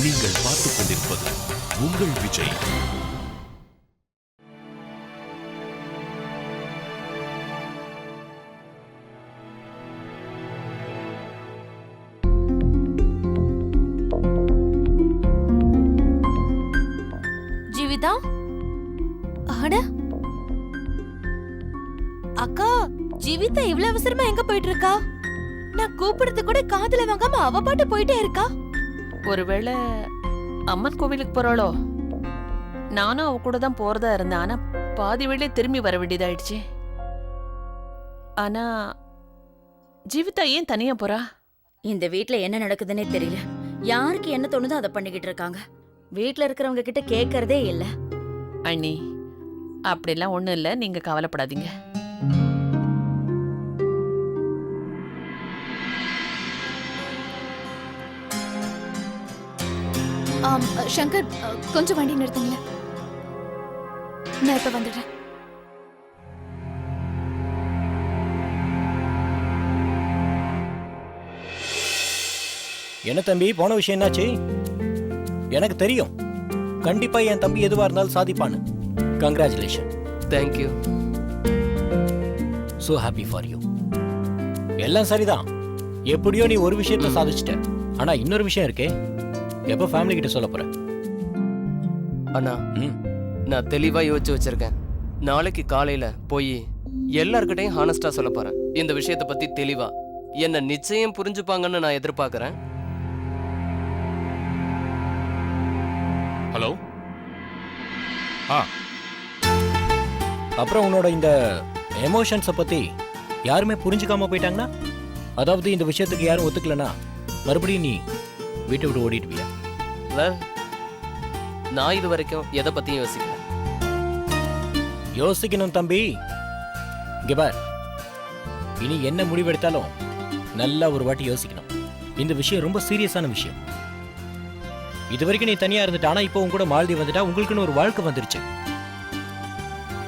நீங்கள் பார்த்துக் கொண்டிருப்பது உங்கள் விஜய். ஜீவிதா, அட அக்கா, ஜீவிதா இவ்வளவு அவசரமா எங்க போயிட்டு இருக்கா? நான் கூப்பிடுறது கூட காதுல வாங்காம அவ பாட்டு போயிட்டே இருக்கா. ஒருவேளை அம்மன் கோவிலுக்கு போறாளோ? நானும் அவ கூட தான் போறதா இருந்தேன். ஆனா பாதி வேளையே திரும்பி வர வேண்டியதாயிடுச்சு. ஆனா ஜீவிதா ஏன் தனியா போறா? இந்த வீட்ல என்ன நடக்குதுன்னே தெரியல. யாருக்கு என்ன தோணுதோ அதை பண்ணிக்கிட்டு இருக்காங்க. வீட்ல இருக்கிறவங்க கிட்ட கேட்கறதே இல்ல. அண்ணி, அப்படிலாம் ஒண்ணும் இல்ல, நீங்க கவலைப்படாதீங்க. சங்கர், கொஞ்சம் வண்டி நிறுத்துங்களேன். நான் இப்ப வந்துடுறேன். என்ன தம்பி, போன விஷயம் என்னாச்சு? எனக்கு தெரியும், கண்டிப்பா என் தம்பி எதுவா இருந்தாலும் சாதிப்பான்னு. Congratulation. Thank you. So happy for you. எல்லாம் சரிதான், எப்படியோ நீ ஒரு விஷயத்த சாதிச்சிட்ட. ஆனா இன்னொரு விஷயம் இருக்கே, எப்ப ஃபேமிலி கிட்ட சொல்ல போற? அண்ணா, நான் தெளிவா யோசிச்சு வச்சிருக்கேன். நாளைக்கு காலையில போய் எல்லார்கிட்டையும் ஹானஸ்டா சொல்ல போறேன். இந்த விஷயத்தை பத்தி தெளிவா என்ன நிச்சயம் புரிஞ்சுப்பாங்கன்னு நான் எதிர்பார்க்கிறேன். ஹலோ. அப்புறம் உன்னோட இந்த எமோஷன்ஸை பத்தி யாருமே புரிஞ்சுக்காம போயிட்டாங்கன்னா, அதாவது இந்த விஷயத்துக்கு யாரும் ஒத்துக்கலனா மறுபடியும் நீ வீட்டை விட்டு ஓடிடுவியா? நான் இது வரைக்கும் எதை பத்தியும் யோசிக்கல. யோசிக்கணும் தம்பி. இங்க பார், இனி என்ன முடிவெடுத்தாலும் நல்லா ஒரு வாட்டி யோசிக்கணும். இந்த விஷயம் ரொம்ப சீரியஸான விஷயம். இது வரைக்கும் நீ தனியா இருந்துட்ட, ஆனா இப்போ உன் கூட மாலதி வந்துட்டா, உங்களுக்குன்னு ஒரு வாழ்க்கை வந்துருச்சு.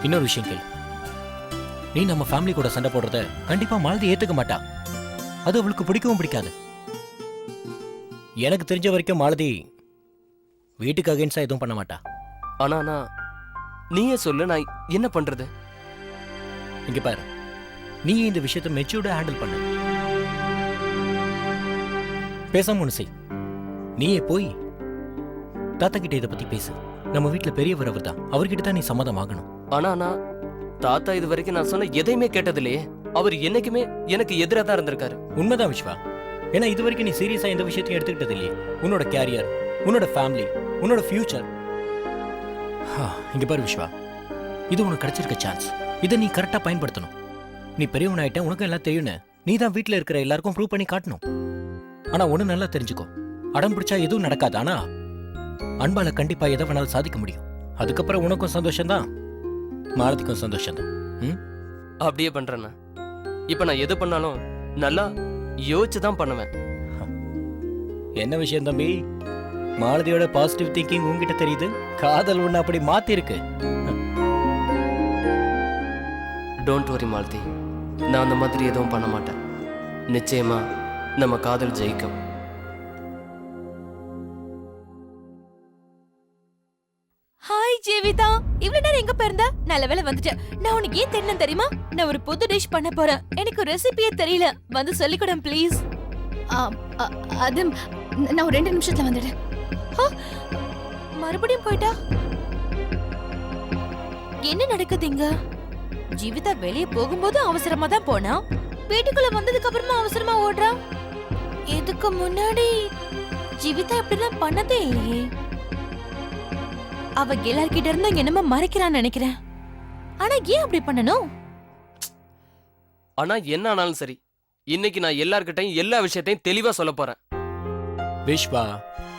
இன்னொரு விஷயம் கேளு, நீ நம்ம ஃபேமிலி கூட சண்டை போடுறத கண்டிப்பா மாலதி ஏத்துக்க மாட்டா. அது அவளுக்கு பிடிக்கவும் பிடிக்காது. எனக்கு தெரிஞ்ச வரைக்கும் மாலதி வீட்டுக்கு அகைன்ஸ்டா எதுவும் பண்ண மாட்டா. ஆனா நீயே சொல்லு, நான் என்ன பண்றது? இங்க பாரு, நீ இந்த விஷயத்தை மெச்சூர்டா ஹேண்டில் பண்ணு. பேசாம ஒண்ணு செய், நீயே போய் தாத்தா கிட்ட இதை பத்தி பேசு. நம்ம வீட்டுல பெரியவர் அவர் தான், அவர்கிட்ட தான் நீ சம்மதம் ஆகணும். ஆனா தாத்தா இது வரைக்கும் நான் சொன்ன எதையுமே கேட்டதில்லையே. அவர் என்னைக்குமே எனக்கு எதிராக தான் இருந்திருக்காரு. உண்மைதான் விஸ்வா, ஏன்னா இது வரைக்கும் நீ சீரியஸா எந்த விஷயத்தையும் எடுத்துக்கிட்டது இல்லையே. உன்னோட கேரியர், உன்னோட ஃபேமிலி, உன்னோட ஃபியூச்சர். இங்க பாரு விஸ்வா, இது உனக்கு கிடைச்சிருக்க சான்ஸ். இதை நீ கரெக்டா பயன்படுத்தணும். நீ பெரியவனாயிட்ட, உனக்கு எல்லாம் தெரியும்னு நீ தான் வீட்டுல இருக்கிற எல்லாருக்கும் ப்ரூவ் பண்ணி காட்டணும். ஆனா ஒண்ணு நல்லா தெரிஞ்சுக்கோ, அடம் பிடிச்சா எதுவும் நடக்காது. ஆனா அன்பால கண்டிப்பா எதை வேணாலும் சாதிக்க முடியும். அதுக்கப்புறம் உனக்கும் சந்தோஷம்தான், மாலதிக்கும் சந்தோஷம்தான். அப்படியே பண்றேன்னா, இப்ப நான் எது பண்ணாலும் நல்லா யோசிச்சுதான் பண்ணுவேன். என்ன விஷயம் தம்பி, மாலதியோட பாசிட்டிவ் திங்கிங் உங்ககிட்ட தெரியுது. காதல் ஒண்ணு அப்படி மாத்தி இருக்கு. டோன்ட் வரி மாலதி, நான் அந்த மாதிரி எதுவும் பண்ண மாட்டேன். நிச்சயமா நம்ம காதல் ஜெயிக்கும். ஹாய் ஜீவிதா, இவ்வளவு நேரம் எங்க போயிருந்த? நல்ல வேளை வந்துட்டேன். நான் உனக்கு ஏன் தெரியல தெரியுமா? நான் ஒரு புது டிஷ் பண்ண போறேன். எனக்கு ரெசிபியே தெரியல, வந்து சொல்லி கொடு ப்ளீஸ். அது நான் ஒரு 2 நிமிஷத்துல வந்துடுறேன். மறுபடியும் போயிட்டா? என்ன நடக்குதுங்க? ஜீவிதா வெளியே போகும்போது அவசரமா தான் போனா, வீட்டுக்குள்ள வந்ததுக்கு அப்புறமா அவசரமா ஓடுறா. இதுக்கு முன்னாடி ஜீவிதா இப்படிலாம் பண்ணதே இல்லையே. அவ எல்லார்கிட்ட இருந்து என்னமோ மறைக்கிறான்னு நினைக்கிறேன். ஆனா ஏன் அப்படி பண்ணணும்? ஆனா என்ன ஆனாலும் சரி, இன்னைக்கு நான் எல்லார்கிட்டையும் எல்லா விஷயத்தையும் தெளிவா சொல்ல போறேன். விஸ்வா,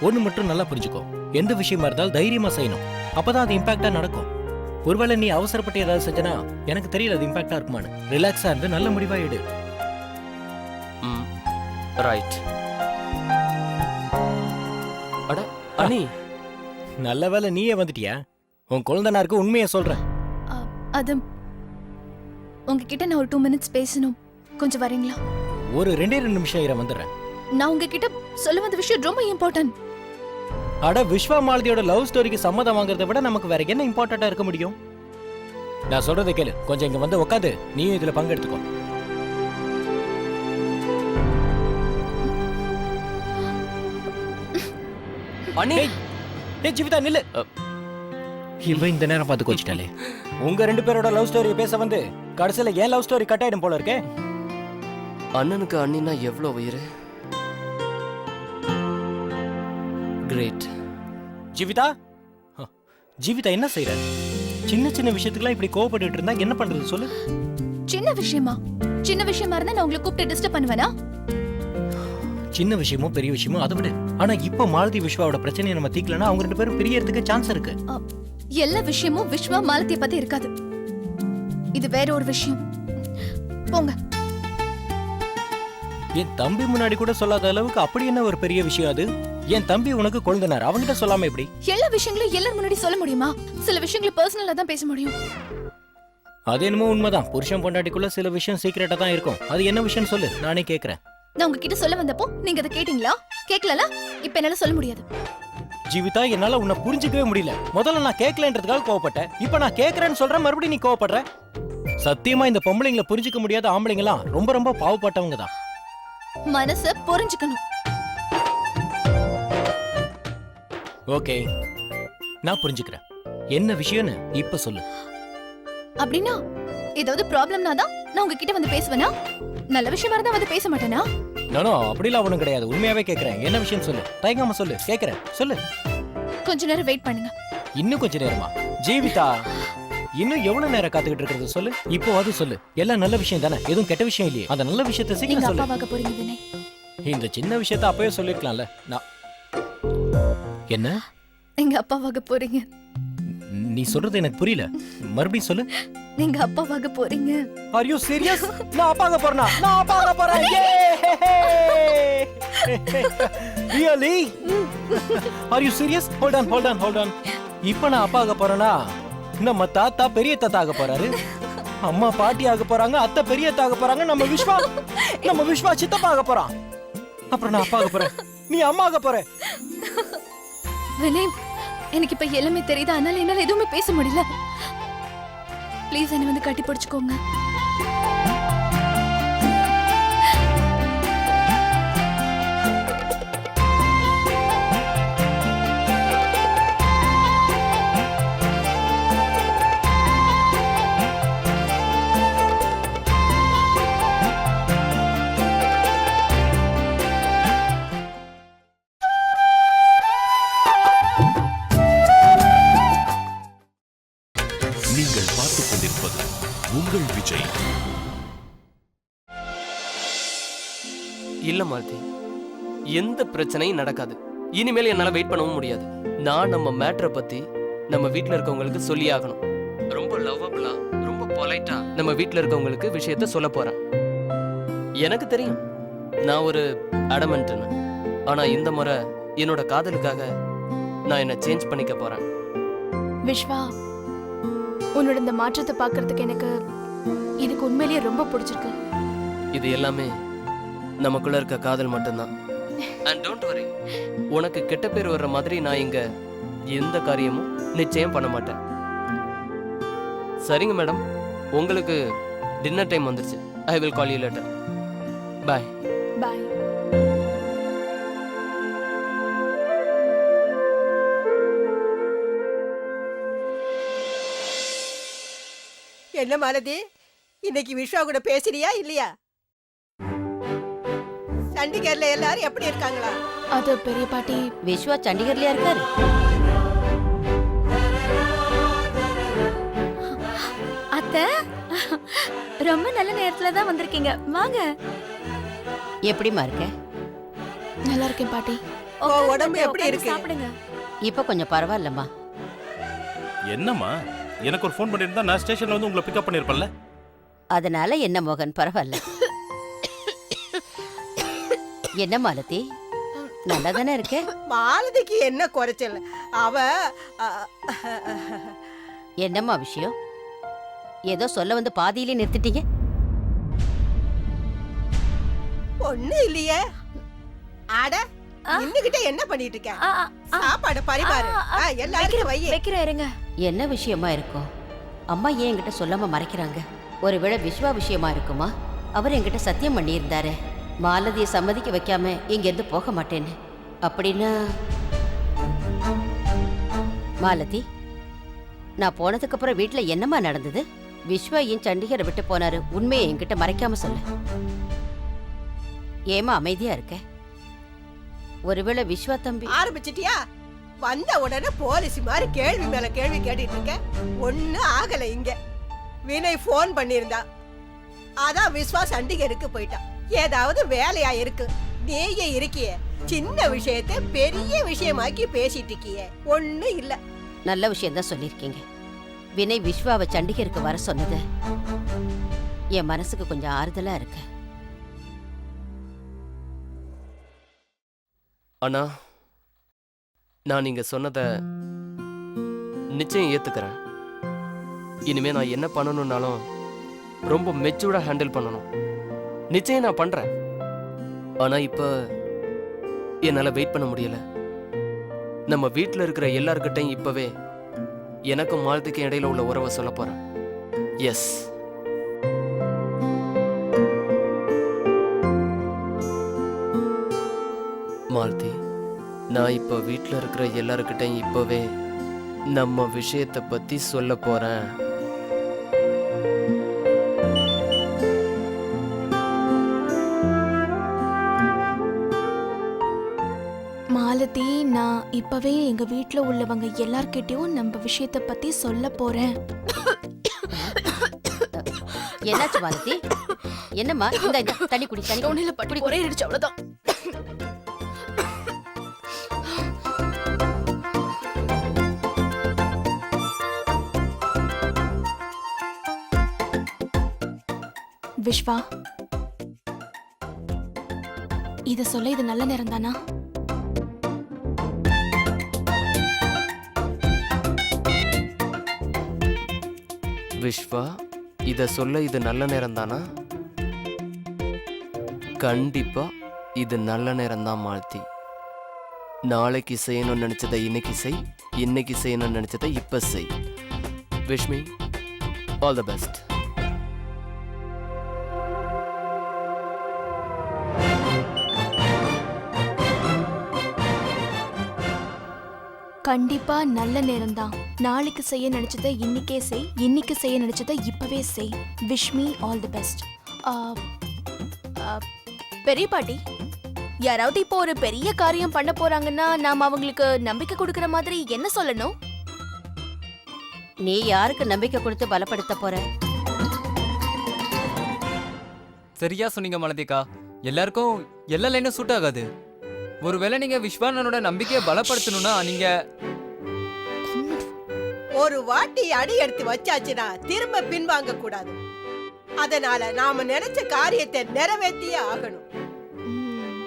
ஒண்ணு மட்டும் நல்லா புரிஞ்சுக்கோ, எந்த விஷயமா இருந்தாலும் தைரியமா செய்யணும். அப்பதான் அது இம்பாக்டா நடக்கும். ஒருவேளை நீ அவசரப்பட்டு ஏதாவது செஞ்சனா எனக்கு தெரியல அது இம்பாக்டா இருக்குமான்னு. ரிலாக்ஸா இருந்து நல்ல முடிவா எடு. ரைட். அட அனி, நல்ல வேளை நீயே வந்துட்டியா? உன் குழந்தைனாருக்கு உண்மையை சொல்றேன். அது உங்ககிட்ட நான் ஒரு 2 மினிட்ஸ் பேசணும். கொஞ்சம் வரீங்களா? ஒரு 2 நிமிஷம் வந்துடுறேன். நான் உங்ககிட்ட சொல்ல வந்த விஷயம் ரொம்ப இம்பார்ட்டன்ட். அட விஸ்வா மாலதியோட லவ் ஸ்டோரிக்கு சம்மதம் வாங்குறதை விட நமக்கு வேற என்ன இம்பார்ட்டண்டா இருக்க முடியும்? நான் சொல்றதை கேளு, கொஞ்சம் இங்க வந்து உட்காந்து நீயும் இதுல பங்கெடுத்துக்கோ. அண்ணி ஏய் ஜீவிதா நில்லு. இவ இந்த நேரம் பார்த்து கோச்சிட்டாலே. உங்க ரெண்டு பேரோட லவ் ஸ்டோரியை பேச வந்து கடைசியில ஏன் லவ் ஸ்டோரி கட் ஆயிடும் போல இருக்கே. அண்ணனுக்கு அண்ணினா எவ்வளவு உயிர். கிரேட். ஜீவிதா ஜீவிதா என்ன செய்யற? சின்ன சின்ன விஷயத்துக்குலாம் இப்படி கோவப்பட்டுட்டு இருந்தா என்ன பண்றது சொல்லு? சின்ன விஷயமா இருந்தா நான் உங்களை கூப்பிட்டு டிஸ்டர்ப் பண்ணுவேனா? சின்ன விஷயமோ பெரிய விஷயமோ அதை விட, ஆனா இப்ப மாலதி விஸ்வாவோட பிரச்சனையை நம்ம தீக்கலன்னா அவங்க ரெண்டு பேரும் பிரியறதுக்கு சான்ஸ் இருக்கு. எல்லா விஷயமும் விஸ்வா மாலத்திய பத்தி இருக்காது. இது வேற ஒரு விஷயம். போங்க. என் தம்பி முன்னாடி கூட சொல்லாத அளவுக்கு அப்படி என்ன ஒரு பெரிய விஷயம் அது? என் தம்பி உனக்கு கொழுந்தனார், அவங்கிட்ட சொல்லாம எப்படி? எல்லா விஷயங்களும் எல்லாரும் முன்னாடி சொல்ல முடியுமா? சில விஷயங்களை பர்சனலா தான் பேச முடியும். அது என்னமோ உண்மைதான். புருஷன் பொண்டாட்டிக்குள்ள சில விஷயம் சீக்கிரட்டா தான் இருக்கும். அது என்ன விஷயம் சொல்லு, நானே கேக்குறேன். நான் உங்ககிட்ட சொல்ல வந்தப்போ நீங்க அதை கேட்டீங்களா? கேட்கல. இப்ப என்னால சொல்ல முடியாது. ஜீவிதா, என்னால உன்னை புரிஞ்சுக்கவே முடியல. முதல்ல நான் கேட்கலன்றதுக்காக கோவப்பட்டேன். இப்ப நான் கேக்குறேன்னு சொல்றேன், மறுபடியும் நீ கோவப்படுற. சத்தியமா இந்த பொம்பளைங்களை புரிஞ்சுக்க முடியாத ஆம்பளைங்கலாம் ரொம்ப ரொம்ப பாவப்பட்டவங்க தான். மனச புரிஞ்சுக்கணும். ஓகே, நான் புரிஞ்சுக்கிறேன். என்ன விஷயம்னு இப்ப சொல்லு. அப்படின்னா ஏதாவது ப்ராப்ளம்னா தான் நான் உங்ககிட்ட வந்து பேசுவேனா? நல்ல விஷயமா இருந்தா வந்து பேச மாட்டேனா? நானோ அப்படிலாம் ஒண்ணும் கிடையாது. உண்மையாவே கேக்குறேன். என்ன விஷயம் சொல்லு, தயங்காம சொல்லு. கேக்குறேன், சொல்லு. கொஞ்ச நேரம் வெயிட் பண்ணுங்க. இன்னும் கொஞ்ச நேரமா? ஜீவிதா, இன்னும் எவ்வளவு நேரம் காத்துக்கிட்டு இருக்கிறது சொல்லு. இப்போ அது சொல்லு. எல்லாம் நல்ல விஷயம் தானே, எதுவும் கெட்ட விஷயம் இல்லையே. அந்த நல்ல விஷயத்தை எங்க சீக்கிரம் அப்பா சொல்லு. வாங்க போறீங்க தானே? இந்த சின்ன விஷயத்தை அப்பவே சொல்லிருக்கலாம்ல. நான் என்ன? எங்க அப்பா வாங்க போறீங்க. நீ சொல்றது எனக்கு புரியல, மறுபடியும் சொல்லு. நீங்க அப்பா வாங்க போறீங்க. Are you serious? நான் அப்பாக போறேனா? நான் அப்பாக போறேன். Really? Are you serious? Hold on. இப்போ நான் அப்பாக போறேனா? நம்ம தாத்தா பெரிய தாத்தா ஆக போறாரு, அம்மா பாட்டி ஆக போறாங்க, அத்தை பெரிய அத்தை ஆக போறாங்க, நம்ம விஸ்வா சித்தப்பா ஆக போறான். அப்புறம் நான் அப்பாக போறேன், நீ அம்மா ஆக போற. வினய், எனக்கு இப்ப எல்லாமே தெரியுது. அதனால என்னால எதுவுமே பேச முடியல. ப்ளீஸ் என்ன வந்து கட்டி பிடிச்சுக்கோங்க. நீங்கள் பார்த்துக் கொண்டிருப்பது உங்கள் விஜய். இல்ல மாலதி, எந்த பிரச்சனையும் நடக்காது. இனிமேல் என்னால வெயிட் பண்ணவும் முடியாது. நான் நம்ம மேட்டரை பத்தி நம்ம வீட்ல இருக்கவங்களுக்கு சொல்லி ஆகணும். ரொம்ப லவ்வபிளா, ரொம்ப பொலைட்டா நம்ம வீட்ல இருக்கவங்களுக்கு விஷயத்த சொல்ல போறேன். எனக்கு தெரியும் நான் ஒரு அடமெண்ட்னு. ஆனா இந்த முறை என்னோட காதலுக்காக நான் என்ன சேஞ்ச் பண்ணிக்க போறேன். விஸ்வா, உன்னோட இந்த மாற்றத்தை பார்க்கறதுக்கு எனக்கு உண்மையிலேயே ரொம்ப பிடிச்சிருக்கு. இது எல்லாமே நமக்குள்ள இருக்க காதல் மட்டும்தான். அண்ட் டோன்ட் வரி, உனக்கு கெட்ட பேர் வர்ற மாதிரி நான் இங்க எந்த காரியமும் நிச்சயம் பண்ண மாட்டேன். சரிங்க மேடம், உங்களுக்கு டின்னர் டைம் வந்துருச்சு. I will call you later. Bye. Bye. என்ன மாலதி, இன்னைக்கு விஸ்வா கூட பேசுறியா இல்லையா? சண்டிகர்ல எல்லாரும் எப்படி இருக்காங்களா? அது பெரிய பாட்டி. விஸ்வா சண்டிகர்லயா இருக்காரு? அத்தை, ரொம்ப நல்ல நேரத்துல தான் வந்திருக்கீங்க. வாங்க. எப்படிமா இருக்க? நல்லா இருக்கேன் பாட்டி. உடம்பு எப்படி இருக்கு? சாப்பிடுங்க. இப்ப கொஞ்சம் பரவாயில்லம்மா. என்னம்மா, எனக்கு ஒரு ஃபோன் பண்ணியிருந்தா நான் ஸ்டேஷன்ல வந்து உங்களை பிக்கப் பண்ணிருப்பேன்ல. அதனால என்ன மோகன், பரவாயில்ல. என்ன மாலதி, நல்லா தானே இருக்க? மாலதிக்கு என்ன குறைச்சல்? அவ என்னம்மா விஷயம்? ஏதோ சொல்ல வந்து பாதியிலே நிறுத்திட்டீங்க. ஒண்ணு இல்லையே. அட, இன்னுகிட்ட என்ன பண்ணிட்டு இருக்க? ஆ, ஆ, சாப்பாடு பரிமாறு. எல்லாருக்கும் வை. வைக்கிறேன் இருங்க. என்ன விஷயமா இருக்கும்? அம்மா ஏன் என்கிட்ட சொல்லாம மறைக்கிறாங்க? ஒருவேளை விஸ்வா விஷயமா இருக்குமா? அவர் என்கிட்ட சத்தியம் பண்ணியிருந்தாரு, மாலதியை சம்மதிக்க வைக்காம இங்கிருந்து போக மாட்டேன்னு. அப்படின்னா மாலதி, நான் போனதுக்கு அப்புறம் வீட்டுல என்னம்மா நடந்தது? விஸ்வா ஏன் சண்டிகரை விட்டு போனாரு? உண்மையை என்கிட்ட மறைக்காம சொல்லு. ஏமா அமைதியா இருக்க? ஒருவேளை விஸ்வா தம்பி ஆரம்பிச்சிட்டியா? வந்த உடனே போலீஸ் மாதிரி கேள்வி மேல கேள்வி கேட்டுட்டு இருக்க. ஒண்ணும் ஆகல இங்க. வினய் போன் பண்ணியிருந்தா, அதான் விஸ்வா சண்டிகருக்கு போயிட்டான். ஏதாவது வேலையா இருக்கு. நீயே இருக்கியே, சின்ன விஷயத்தை பெரிய விஷயமாக்கி பேசிட்டு இருக்கியே. ஒண்ணும் இல்ல. நல்ல விஷயம்தான் சொல்லியிருக்கீங்க. வினய் விஸ்வாவை சண்டிகருக்கு வர சொன்னது என் மனசுக்கு கொஞ்சம் ஆறுதலா இருக்கு. அண்ணா, நான் நீங்க சொன்னத நிச்சயம் ஏத்துக்கிறேன். இனிமே நான் என்ன பண்ணணும்னாலும் ரொம்ப மெச்சூர்டா ஹேண்டில் பண்ணணும். நிச்சயம் நான் பண்றேன். ஆனா இப்ப என்னால வெயிட் பண்ண முடியல. நம்ம வீட்ல இருக்கிற எல்லார்கிட்டையும் இப்பவே எனக்கும் மாலதிக்கும் இடையில உள்ள உறவை சொல்ல போறேன். எஸ். மாலதி, நான் இப்ப வீட்ல இருக்கிற எல்லார்கிட்டையும் இப்பவே நம்ம விஷயத்தை பத்தி சொல்ல போறேன். மாலதி, நான் இப்பவே எங்க வீட்ல உள்ளவங்க எல்லார்கிட்டயும் நம்ம விஷயத்தை பத்தி சொல்ல போறேன். என்னாச்சு மாலதி? என்னம்மா? இந்த தண்ணி குடி, தண்ணி குடி. ஒண்ணுல பட்டு ஒரே அடிச்சு, அவ்வளவுதான். விஸ்வா, இத சொல்ல இது நல்ல நேரம் தானா? விஸ்வா, இத சொல்ல இது நல்ல நேரம் தானா? கண்டிப்பா இது நல்ல நேரம் தான் மாலதி. நாளைக்கு செய்யணும்னு நினைச்சதை இன்னைக்கு செய், இன்னைக்கு செய்யணும்னு நினைச்சதை இப்ப செய். Wish me all the best. கண்டிப்பா நல்ல நேரம் தான். நாளைக்கு செய்ய நினைச்சதை இன்னைக்கே செய், இன்னைக்கு செய்ய நினைச்சதை இப்பவே செய். Wish me all the best. பெரிய பாட்டி, யாராவது இப்போ ஒரு பெரிய காரியம் பண்ண போறாங்கன்னா நாம அவங்களுக்கு நம்பிக்கை கொடுக்கற மாதிரி என்ன சொல்லணும்? நீ யாருக்கு நம்பிக்கை கொடுத்து பலப்படுத்த போற? சரியா சொன்னீங்க மாலதிகா. எல்லாருக்கும் எல்லா லைனும் சூட் ஆகாது. ஒருவேளை நீங்க விஸ்வானனோட நம்பிக்கையை பலப்படுத்தணும்னா நீங்க ஒரு வாட்டி அடி எடுத்து வச்சாச்சுன்னா திரும்ப பின்வாங்க கூடாது. அதனால நாம நினைச்ச காரியத்தை நிறைவேற்றியே ஆகணும்.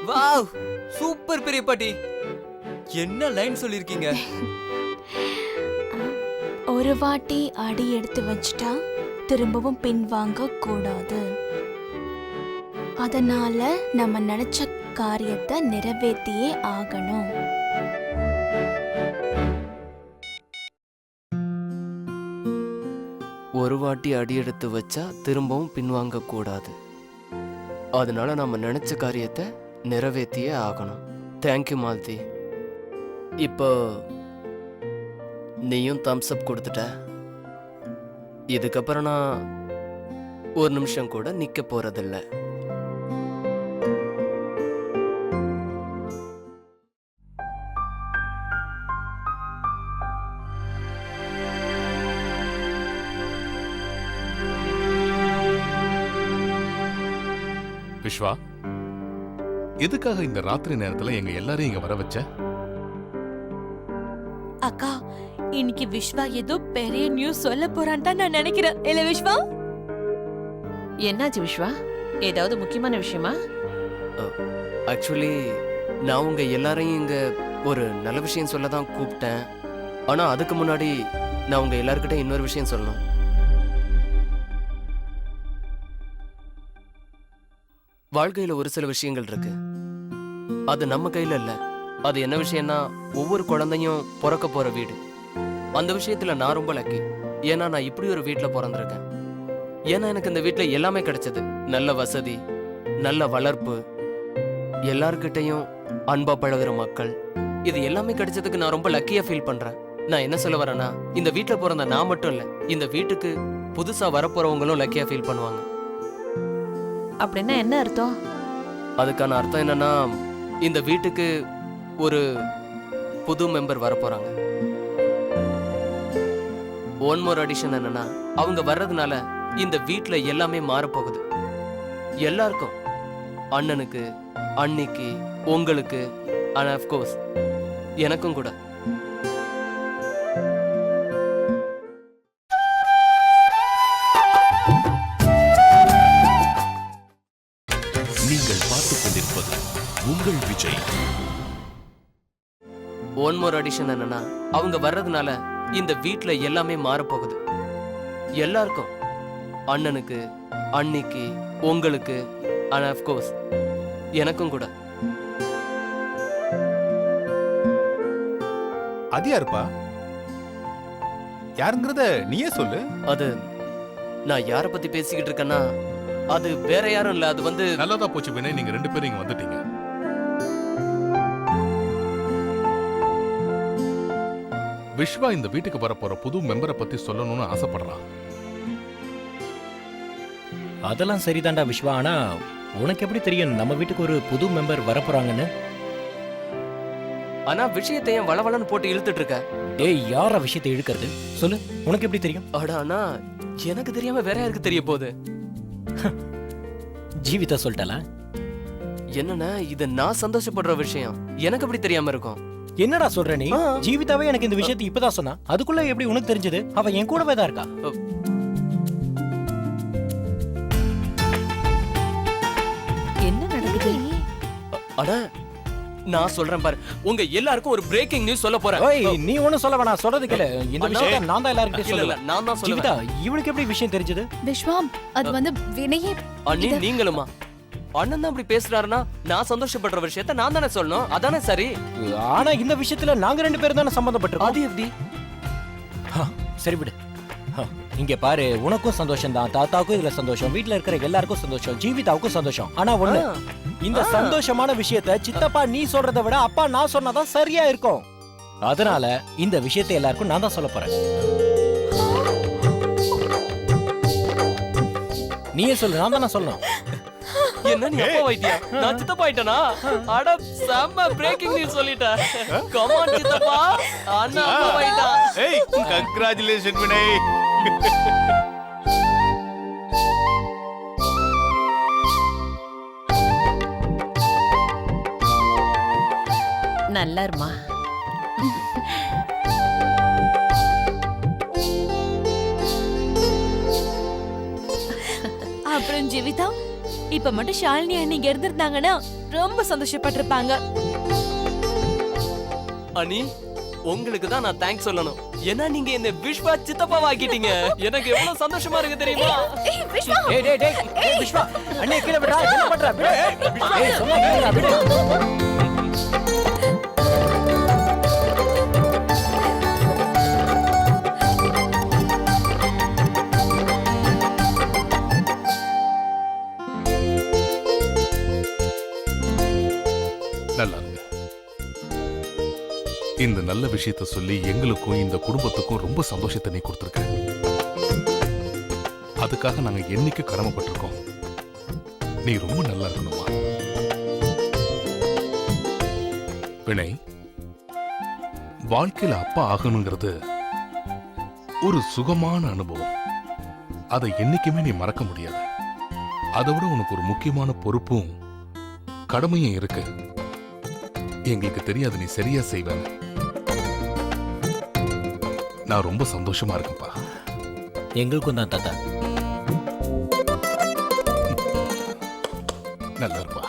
வாவ், சூப்பர் பெரிய பாட்டி. என்ன லைன் சொல்லிருக்கீங்க? ஒரு வாட்டி அடி எடுத்து வச்சிட்டா திரும்பவும் பின்வாங்க கூடாது. அதனால நம்ம நினைச்ச காரியத்தை நிறைவேற்றியே ஆகணும். ஒரு வாட்டி அடி எடுத்து வச்சா திரும்பவும் பின்வாங்க கூடாது. அதனால நம்ம நினைச்ச காரியத்தை நிறைவேற்றியே ஆகணும். தேங்க்யூ மாலதி. இப்போ நீயும் தம்ஸ் அப் கொடுத்துட்ட. இதுக்கப்புறம் நான் ஒரு நிமிஷம் கூட நிக்க போறதில்லை. விஸ்வா, எதுக்காக இந்த ராத்திரி நேரத்துல எங்க எல்லாரையும் இங்க வர வச்ச? அக்கா, இன்னைக்கு விஸ்வா ஏதோ பெரிய நியூஸ் சொல்ல போறான்னு தான் நான் நினைக்கிறேன். இல்ல விஸ்வா? என்னாச்சு விஸ்வா? ஏதாவது முக்கியமான விஷயமா? ஆக்சுவலி நான் உங்க எல்லாரையும் இங்க ஒரு நல்ல விஷயம் சொல்ல தான் கூப்பிட்டேன். ஆனா அதுக்கு முன்னாடி நான் உங்க எல்லார்கிட்ட இன்னொரு விஷயம் சொல்லணும். வாழ்க்கையில ஒரு சில விஷயங்கள் இருக்கு, அது நம்ம கையில இல்ல. அது என்ன விஷயம்னா, ஒவ்வொரு குழந்தையும் பிறக்க போற வீடு. அந்த விஷயத்துல நான் ரொம்ப லக்கி. ஏன்னா நான் இப்படி ஒரு வீட்டுல பிறந்திருக்கேன். ஏன்னா எனக்கு இந்த வீட்டுல எல்லாமே கிடைச்சது. நல்ல வசதி, நல்ல வளர்ப்பு, எல்லார்கிட்டையும் அன்பா பழகுற மக்கள், இது எல்லாமே கிடைச்சதுக்கு நான் ரொம்ப லக்கியா ஃபீல் பண்றேன். நான் என்ன சொல்ல வரேன்னா, இந்த வீட்டுல பிறந்த நான் மட்டும் இல்ல, இந்த வீட்டுக்கு புதுசா வரப்போறவங்களும் லக்கியா ஃபீல் பண்ணுவாங்க. அப்படின்னா என்ன அர்த்தம்? அதுக்கான அர்த்தம் என்னன்னா, இந்த வீட்டுக்கு ஒரு புது மெம்பர் வரப்போறாங்க. ஒன் மோர் அடிஷன் என்னன்னா, அவங்க வர்றதுனால இந்த வீட்டுல எல்லாமே மாறப்போகுது. எல்லாருக்கும், அண்ணனுக்கு, அண்ணிக்கு, உங்களுக்கு, அண்ட் அஃப்கோர்ஸ் எனக்கும் கூட. நீங்கள் பார்த்துக் கொண்டிருப்பது உங்கள் விஜய். ஒன் மோர் அடிஷன் என்னன்னா, அவங்க வர்றதுனால இந்த வீட்டுல எல்லாமே மாறப்போகுது. எல்லாருக்கும், அண்ணனுக்கு, அண்ணிக்கு, உங்களுக்கு, அண்ட் அஃப்கோர்ஸ் எனக்கும் கூட. அது யாருப்பா? யாருங்கிறத நீயே சொல்லு. அது நான் யார பத்தி பேசிக்கிட்டு இருக்கேன்னா, அது வேற யாரும் இல்ல. அது வந்து நல்லதா போச்சு வினய், நீங்க 2 பேரும் இங்க வந்துட்டீங்க. விஸ்வா இந்த வீட்டுக்கு வரப்போற புது மெம்பரை பத்தி சொல்லணும்னு ஆசைப்படுறான். அதெல்லாம் சரிதான்டா விஸ்வா. ஆனா உனக்கு எப்படி தெரியும் நம்ம வீட்டுக்கு ஒரு புது மெம்பர் வரப்போறாங்கன்னு? ஆனா விஷயத்தையும் வளவளன்னு போட்டு இழுத்துட்டு இருக்க. ஏய், யார விஷயத்தை இழுக்கிறது சொல்லு, உனக்கு எப்படி தெரியும்? அட அண்ணா, எனக்கு தெரியாம வேற யாருக்கு தெரிய போகுது? ஜீவிதா சொல்லிட்டாளா? என்னன்னா, இது நான் சந்தோஷப்படுற விஷயம், எனக்கு எப்படி தெரியாம இருக்கும்? என்னடா சொல்ற நீ? ஜீவிதாவே எனக்கு இந்த விஷயத்தை இப்பதான் சொன்னா, அதுக்குள்ள எப்படி உனக்கு தெரிஞ்சது? அவ என் கூடவே தான் இருக்கா. என்ன நடக்குது? அட, நான் சொல்றேன் பாரு, உங்க எல்லாருக்கும் ஒரு பிரேக்கிங் நியூஸ் சொல்ல போறேன். ஓய், நீ ஒண்ணும் சொல்ல வேணாம், சொல்றது கேளு. இந்த விஷயத்தை நான் தான் எல்லாருக்கிட்டையும் இல்ல, சொல்லுவேன். நான் தான் ஜீவிதா, சொல்லுவேன். இவளுக்கு எப்படி விஷயம் தெரிஞ்சது? விஸ்வாம், அது வந்து வினயே அண்ணி, நீங்களுமா? அண்ணன் தான் அப்படி பேசுறாருன்னா நான் சந்தோஷப்படுற விஷயத்த நான் தானே சொல்லணும். அதானே சரி. ஆனா இந்த விஷயத்துல நாங்க 2 பேரும் தானே சம்பந்தப்பட்டிருக்கோம். அது எப்படி? சரி விடு. இங்க பாரு, உனக்கும் சந்தோஷம் தான், தாத்தாவுக்கும் இதுல சந்தோஷம், வீட்ல இருக்கிற எல்லாருக்கும் சந்தோஷம், ஜீவிதாவுக்கும் சந்தோஷம். ஆனா ஒண்ணு, இந்த சந்தோஷமான விஷயத்த சித்தப்பா நீ சொல்றதை விட அப்பா நான் சொன்னாதான் சரியா இருக்கும். அதனால இந்த விஷயத்தை எல்லாருக்கும் நான் தான் சொல்ல போறேன். நீயே சொல்லு, நான் தானே சொல்லணும். என்ன நீ அப்பா வைத்தியா? நான் சித்தப்பா ஆயிட்டனா? அட, செம்ம பிரேக்கிங் நியூஸ் சொல்லிட்ட. கம் ஆன் சித்தப்பா, அண்ணா அப்பா வைத்தா. ஏய், கங்க்ராச்சுலேஷன் வினய். நல்லா இருமா. அப்புறம் ஜீவிதா, இப்ப மட்டும் ஷாலினி அண்ணி இங்க இருந்திருந்தாங்கன்னா ரொம்ப சந்தோஷப்பட்டிருப்பாங்க. அனி, உங்களுக்கு தான் நான் தேங்க்ஸ் சொல்லணும். ஏன்னா நீங்க என்ன விஸ்வா சித்தப்பா ஆக்கிட்டீங்க. எனக்கு எவ்வளவு சந்தோஷமா இருக்கு தெரியுமா? டேய் டேய் டேய், ஏய் விஸ்வா, அண்ணே கீழ விடுடா, என்ன பண்ற? விடு. ஏய், சொன்னா கேளுடா, விடு. நல்லா இருங்க. இந்த நல்ல விஷயத்தை சொல்லி எங்களுக்கும் இந்த குடும்பத்துக்கும் ரொம்ப சந்தோஷத்தை நீ கொடுத்துருக்க. அதுக்காக நாங்க என்னைக்கு கடமைப்பட்டிருக்கோம். நீ ரொம்ப நல்லா இருக்கணுமா வினய். வாழ்க்கையில அப்பா ஆகணுங்கிறது ஒரு சுகமான அனுபவம். அதை என்னைக்குமே நீ மறக்க முடியாது. அதை விட உனக்கு ஒரு முக்கியமான பொறுப்பும் கடமையும் இருக்கு. எங்களுக்கு தெரியாது நீ சரியா செய்வேன். நான் ரொம்ப சந்தோஷமா இருக்கேன்ப்பா. எங்களுக்கும் தான் தாத்தா. நல்லா இருப்பா.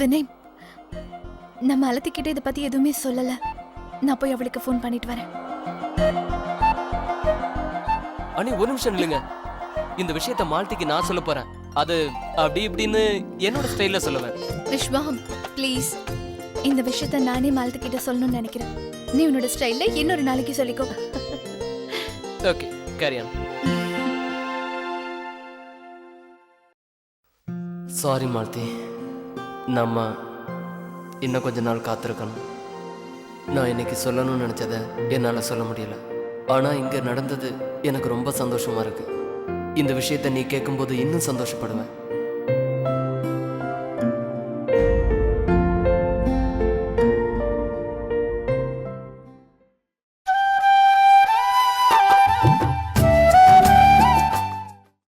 வினய், நம்ம அலத்திக்கிட்ட இதை பத்தி எதுவுமே சொல்லல. நான் போய் அவளுக்கு ஃபோன் பண்ணிட்டு வரேன். அனி ஒரு நிமிஷம் இல்லைங்க. இந்த விஷயத்த மாலதிக்கு நான் சொல்ல போறேன். அது அப்படி இப்படின்னு என்னோட ஸ்டைல்ல சொல்லுவேன். விஸ்வா ப்ளீஸ், இந்த விஷயத்த நானே மாலதி கிட்ட சொல்லணும்னு நினைக்கிறேன். நீ உன்னோட ஸ்டைல்ல இன்னொரு நாளைக்கு சொல்லிக்கோ. Okay, carry on. Sorry Malathi, நம்ம இன்னும் கொஞ்ச நாள் காத்திருக்கணும். நான் இன்னைக்கு சொல்லணும்னு நினைச்சதை என்னால் சொல்ல முடியல. ஆனால் இங்கே நடந்தது எனக்கு ரொம்ப சந்தோஷமா இருக்கு. இந்த விஷயத்தை நீ கேட்கும்போது இன்னும் சந்தோஷப்படுவேன்.